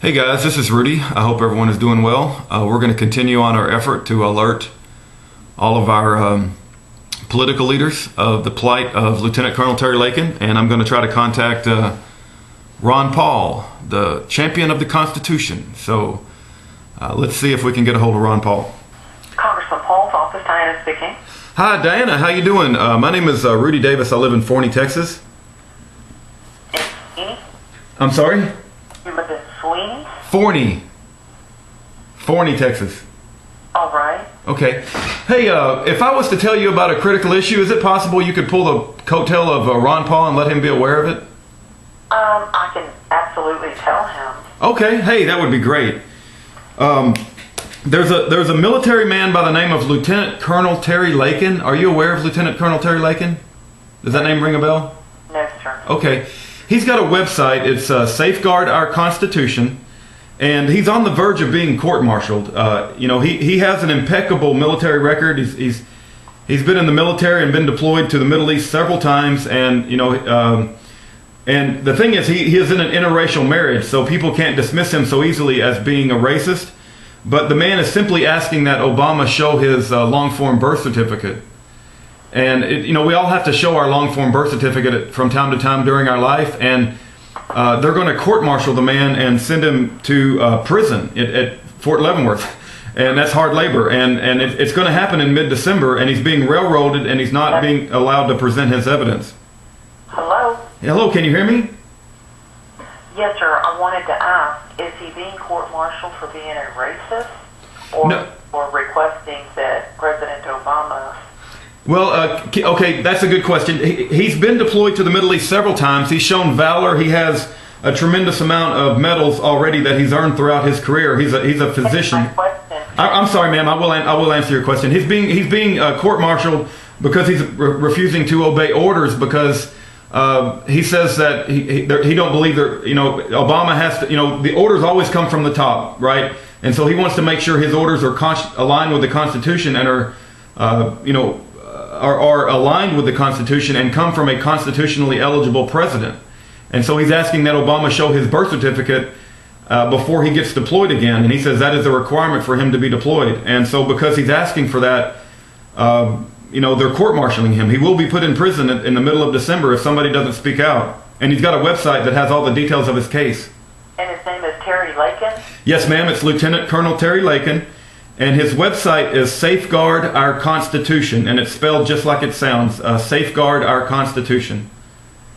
Hey guys, this is Rudy. I hope everyone is doing well. We're going to continue on our effort to alert all of our political leaders of the plight of Lieutenant Colonel Terry Lakin, and I'm going to try to contact Ron Paul, the champion of the Constitution. So let's see if we can get a hold of Ron Paul. Congressman Paul's office, Diana speaking. Hi Diana, how you doing? My name is Rudy Davis. I live in Forney, Texas. I'm sorry? You live in Sweeney? Forney, Texas. All right. Okay. Hey, if I was to tell you about a critical issue, is it possible you could pull the coattail of Ron Paul and let him be aware of it? I can absolutely tell him. Okay. Hey, that would be great. There's a military man by the name of Lieutenant Colonel Terry Lakin. Are you aware of Lieutenant Colonel Terry Lakin? Does that name ring a bell? No, sir. Okay. He's got a website. It's Safeguard Our Constitution, and he's on the verge of being court-martialed. He has an impeccable military record. He's been in the military and been deployed to the Middle East several times, and and the thing is, he is in an interracial marriage, so people can't dismiss him so easily as being a racist. But the man is simply asking that Obama show his long-form birth certificate. And we all have to show our long-form birth certificate from time to time during our life, and they're going to court-martial the man and send him to prison at Fort Leavenworth, and that's hard labor. And it's going to happen in mid-December, and he's being railroaded, and he's not being allowed to present his evidence. Hello? Hello, can you hear me? Yes, sir. I wanted to ask, is he being court-martialed for being a racist, or, No. or requesting that President Obama... Well, okay, that's a good question. He's been deployed to the Middle East several times. He's shown valor. He has a tremendous amount of medals already that he's earned throughout his career. He's a physician. I'm sorry, ma'am. I will answer your question. He's being court-martialed because he's refusing to obey orders, because he says that he don't believe that Obama has to. The orders always come from the top, right? And so he wants to make sure his orders are aligned with the Constitution and are aligned with the Constitution and come from a constitutionally eligible president. And so he's asking that Obama show his birth certificate before he gets deployed again. And he says that is a requirement for him to be deployed. And so because he's asking for that, they're court-martialing him. He will be put in prison in the middle of December if somebody doesn't speak out. And he's got a website that has all the details of his case. And his name is Terry Lakin? Yes, ma'am. It's Lieutenant Colonel Terry Lakin. And his website is Safeguard Our Constitution, and it's spelled just like it sounds, Safeguard Our Constitution.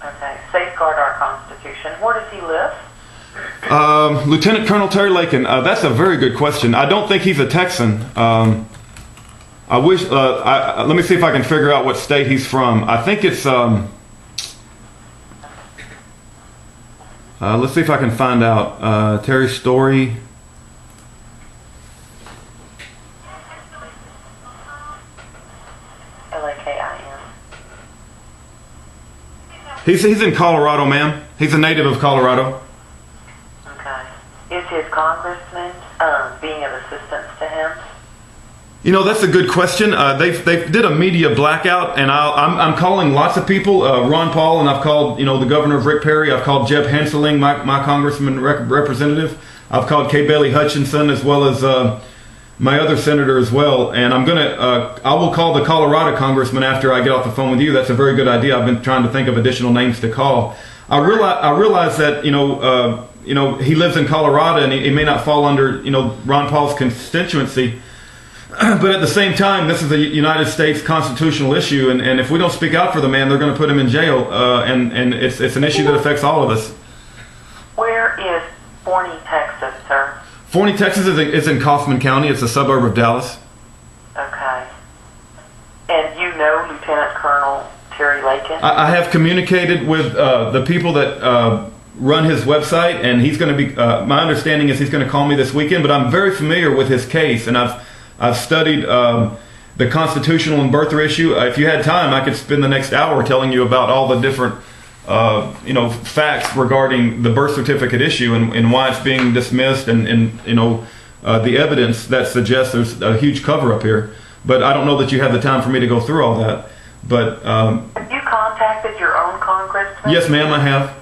Okay, Safeguard Our Constitution. Where does he live? Lieutenant Colonel Terry Lakin, that's a very good question. I don't think he's a Texan. I wish, let me see if I can figure out what state he's from. I think it's, let's see if I can find out. Terry's story. Lakin. He's in Colorado, ma'am. He's a native of Colorado. Okay. Is his congressman being of assistance to him? That's a good question. They did a media blackout, and I'm calling lots of people. Ron Paul, and I've called the governor of Rick Perry. I've called Jeb Henseling, my congressman representative. I've called Kay Bailey Hutchinson, as well as my other senator as well. And I will call the Colorado congressman after I get off the phone with you. That's a very good idea. I've been trying to think of additional names to call. I realize that he lives in Colorado, and he may not fall under Ron Paul's constituency. But at the same time, this is a United States constitutional issue, and if we don't speak out for the man, they're going to put him in jail, and it's an issue that affects all of us. Where is Forney, Texas, sir? Forney, Texas is in Kaufman County. It's a suburb of Dallas. Okay. And you know Lieutenant Colonel Terry Lakin? I have communicated with the people that run his website, and he's going to be, my understanding is he's going to call me this weekend, but I'm very familiar with his case, and I've studied the constitutional and birther issue. If you had time, I could spend the next hour telling you about all the different facts regarding the birth certificate issue and why it's being dismissed, and the evidence that suggests there's a huge cover-up here. But I don't know that you have the time for me to go through all that. But have you contacted your own congressman? Yes, ma'am, I have.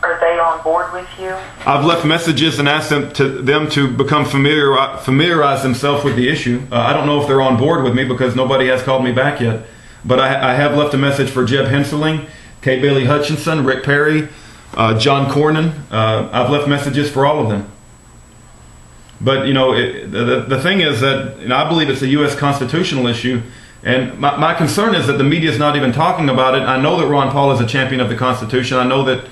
Are they on board with you? I've left messages and asked them to become familiarize themselves with the issue. I don't know if they're on board with me because nobody has called me back yet. But I have left a message for Jeb Henseling, Kay Bailey Hutchinson, Rick Perry, John Cornyn. I've left messages for all of them. But, the thing is that I believe it's a U.S. constitutional issue. And my concern is that the media is not even talking about it. I know that Ron Paul is a champion of the Constitution. I know that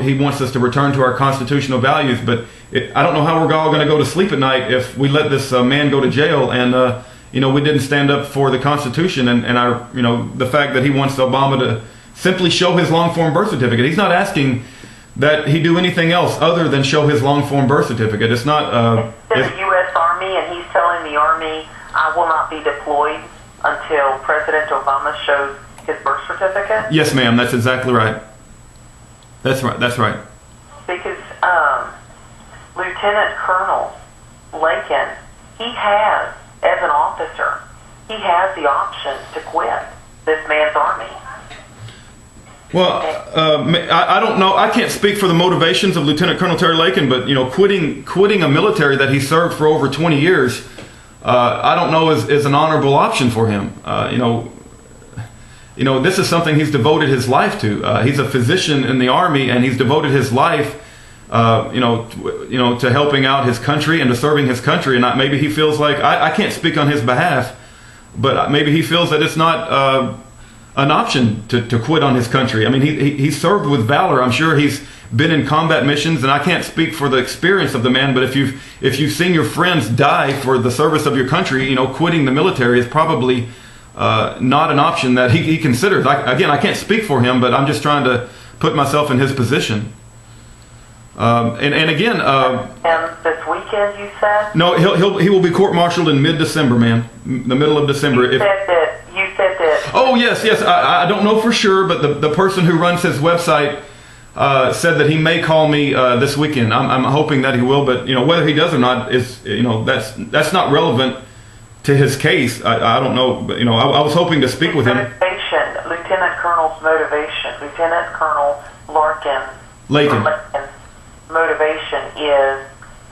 he wants us to return to our constitutional values, but I don't know how we're all going to go to sleep at night if we let this man go to jail and, we didn't stand up for the Constitution and the fact that he wants Obama to simply show his long-form birth certificate. He's not asking that he do anything else other than show his long-form birth certificate. It's not... It's the U.S. Army, and he's telling the Army, I will not be deployed until President Obama shows his birth certificate? Yes, ma'am. That's exactly right. That's right. Because Lieutenant Colonel Lakin, he has, as an officer, he has the option to quit this man's army. Well, I don't know. I can't speak for the motivations of Lieutenant Colonel Terry Lakin, but quitting a military that he served for over 20 years, I don't know is an honorable option for him. This is something he's devoted his life to. He's a physician in the Army, and he's devoted his life, to helping out his country and to serving his country. And maybe he feels like I can't speak on his behalf, but maybe he feels that it's not an option to quit on his country. I mean, he served with valor. I'm sure he's been in combat missions, and I can't speak for the experience of the man. But if you've seen your friends die for the service of your country, quitting the military is probably not an option that he considers. I can't speak for him, but I'm just trying to put myself in his position. And again, and this weekend, you said? No, he will be court-martialed in mid-December, man. The middle of December. You said that. Oh yes. I don't know for sure, but the person who runs his website said that he may call me this weekend. I'm hoping that he will, but whether he does or not is that's not relevant to his case. I don't know, but I was hoping to speak with him. Lieutenant Colonel's motivation, Lieutenant Colonel Lakin's motivation is,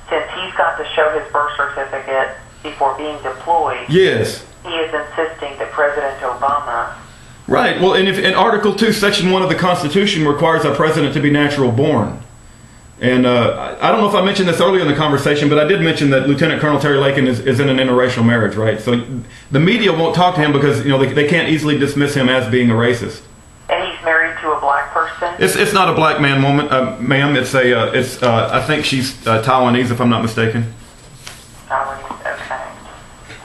since he's got to show his birth certificate before being deployed. Yes. He is insisting that President Obama. Right. Well, and in Article 2, Section 1 of the Constitution requires a president to be natural born. And I don't know if I mentioned this earlier in the conversation, but I did mention that Lieutenant Colonel Terry Lakin is in an interracial marriage, right? So the media won't talk to him because they can't easily dismiss him as being a racist. And he's married to a black person. It's not a black woman, ma'am. It's I think she's Taiwanese, if I'm not mistaken. Taiwanese, okay.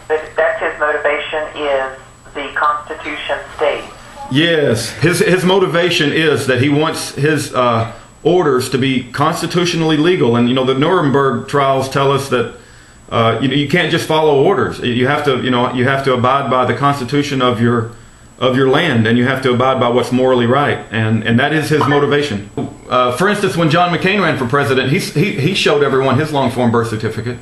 But that's his motivation, is the Constitution states. Yes, his motivation is that he wants his orders to be constitutionally legal, and the Nuremberg trials tell us that you can't just follow orders. You have to abide by the Constitution of your land, and you have to abide by what's morally right, and that is his motivation. For instance, when John McCain ran for president, he showed everyone his long-form birth certificate,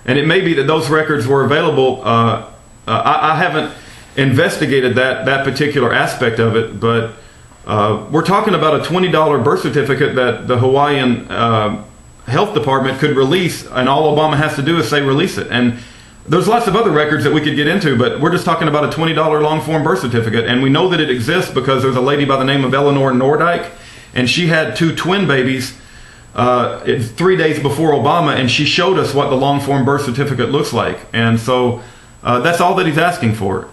and it may be that those records were available. I haven't investigated that particular aspect of it, but we're talking about a $20 birth certificate that the Hawaiian health department could release, and all Obama has to do is say release it. And there's lots of other records that we could get into, but we're just talking about a $20 long-form birth certificate, and we know that it exists because there's a lady by the name of Eleanor Nordyke, and she had 2 twin babies 3 days before Obama, and she showed us what the long-form birth certificate looks like. And so that's all that he's asking for.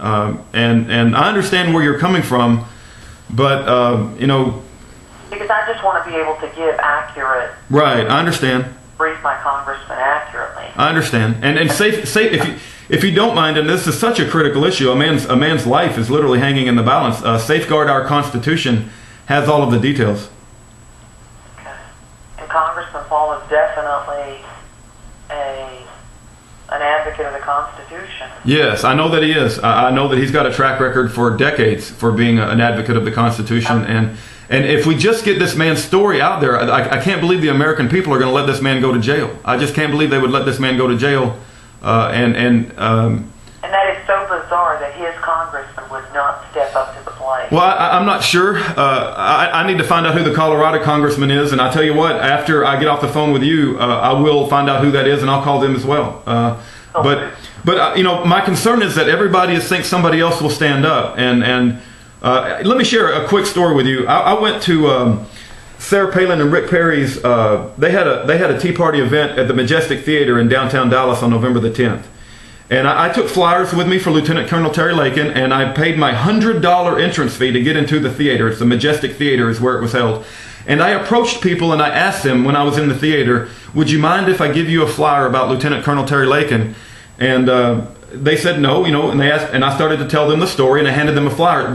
And I understand where you're coming from, but because I just want to be able to give accurate. Right, I understand. Brief my congressman accurately. I understand, and safe if you don't mind, and this is such a critical issue. A man's life is literally hanging in the balance. Safeguard Our Constitution has all of the details. Okay. And Congressman Paul is definitely an advocate of the Constitution. Yes, I know that he is. I know that he's got a track record for decades for being an advocate of the Constitution. And if we just get this man's story out there, I can't believe the American people are going to let this man go to jail. I just can't believe they would let this man go to jail. And that is so bizarre that his congressman would not step up to the plate. play? Well, I'm not sure. I need to find out who the Colorado congressman is, and I'll tell you what, after I get off the phone with you, I will find out who that is, and I'll call them as well. But my concern is that everybody thinks somebody else will stand up. And let me share a quick story with you. I went to Sarah Palin and Rick Perry's. They had a Tea Party event at the Majestic Theater in downtown Dallas on November the 10th. And I took flyers with me for Lieutenant Colonel Terry Lakin, and I paid my $100 entrance fee to get into the theater. It's the Majestic Theater is where it was held. And I approached people and I asked them when I was in the theater, would you mind if I give you a flyer about Lieutenant Colonel Terry Lakin? And they said no, and they asked, and I started to tell them the story, and I handed them a flyer.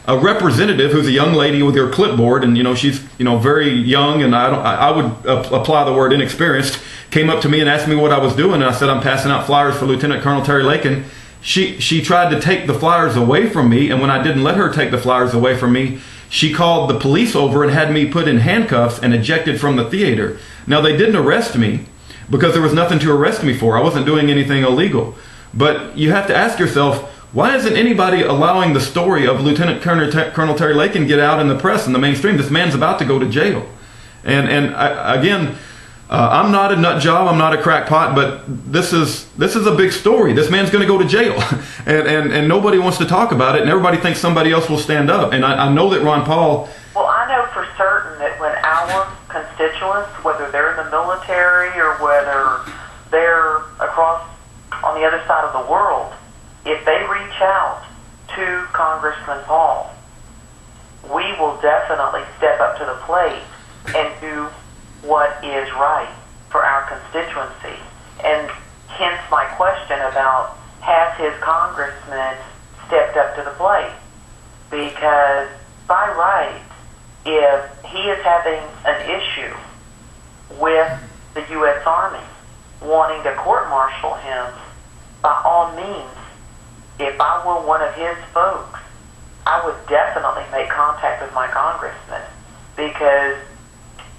A representative who's a young lady with her clipboard, and she's very young, and I would apply the word inexperienced, came up to me and asked me what I was doing, and I said I'm passing out flyers for Lieutenant Colonel Terry Lakin. She tried to take the flyers away from me, and when I didn't let her take the flyers away from me, she called the police over and had me put in handcuffs and ejected from the theater. Now, they didn't arrest me because there was nothing to arrest me for. I wasn't doing anything illegal. But you have to ask yourself, why isn't anybody allowing the story of Lieutenant Colonel Terry Lakin get out in the press, in the mainstream? This man's about to go to jail. Again, I'm not a nut job, I'm not a crackpot, but this is a big story. This man's going to go to jail, and nobody wants to talk about it, and everybody thinks somebody else will stand up. And I know that Ron Paul... Well, I know for certain that when our constituents, whether they're in the military or whether they're across on the other side of the world, if they reach out to Congressman Paul, we will definitely step up to the plate and do what is right for our constituency. And hence my question about, has his congressman stepped up to the plate? Because by right, if he is having an issue with the U.S. Army wanting to court-martial him, by all means, if I were one of his folks, I would definitely make contact with my congressman, because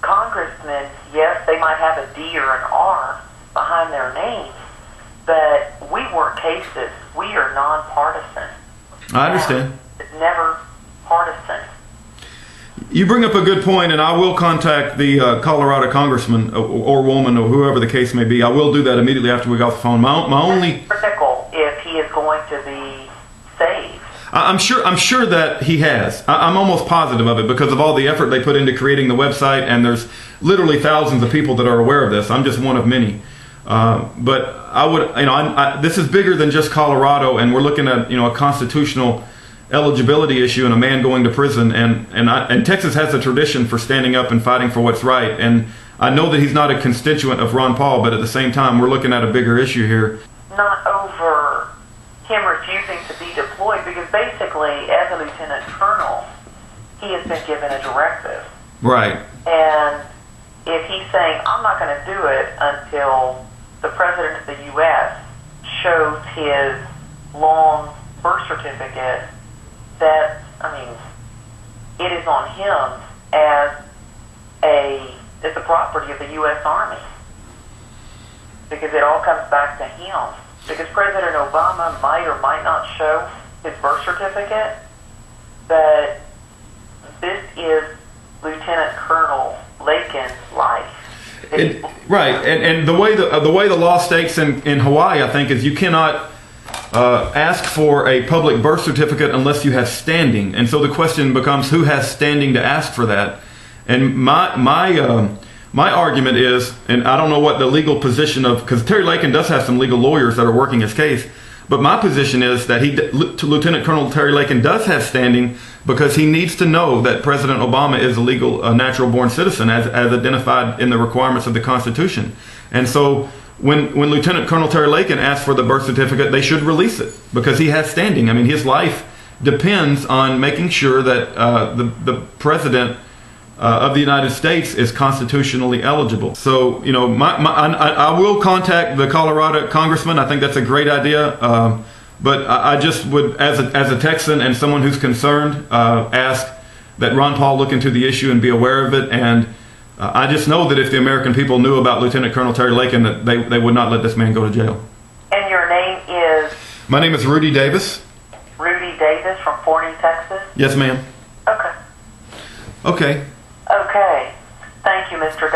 congressmen, yes, they might have a D or an R behind their name, but we work cases. We are nonpartisan. I understand. It's never partisan. You bring up a good point, and I will contact the Colorado congressman or woman or whoever the case may be. I will do that immediately after we got off the phone. My only... It's critical if he is going to be saved. I'm sure that he has. I'm almost positive of it because of all the effort they put into creating the website, and there's literally thousands of people that are aware of this. I'm just one of many. But I would, this is bigger than just Colorado, and we're looking at, a constitutional eligibility issue and a man going to prison, and Texas has a tradition for standing up and fighting for what's right. And I know that he's not a constituent of Ron Paul, but at the same time, we're looking at a bigger issue here. Not over him refusing to be deployed, because basically, as a lieutenant colonel, he has been given a directive. Right. And if he's saying, I'm not going to do it until the president of the U.S. shows his long birth certificate, that, it is on him as the property of the U.S. Army. Because it all comes back to him. Because President Obama might or might not show his birth certificate, but this is Lieutenant Colonel Lakin's life. Right, and the way the law states in Hawaii, I think, is you cannot ask for a public birth certificate unless you have standing. And so the question becomes, who has standing to ask for that? And my argument is, and I don't know what the legal position of, because Terry Lakin does have some legal lawyers that are working his case, but my position is that Lieutenant Colonel Terry Lakin does have standing because he needs to know that President Obama is a legal, natural-born citizen as identified in the requirements of the Constitution. And so when Lieutenant Colonel Terry Lakin asks for the birth certificate, they should release it because he has standing. His life depends on making sure that the president of the United States is constitutionally eligible. So, I will contact the Colorado congressman. I think that's a great idea. But I just would, as a Texan and someone who's concerned, ask that Ron Paul look into the issue and be aware of it. And I just know that if the American people knew about Lieutenant Colonel Terry Lakin, that they would not let this man go to jail. And your name is? My name is Rudy Davis. Rudy Davis from Forney, Texas? Yes, ma'am. Okay. Okay. Okay. Thank you, Mr. Davis.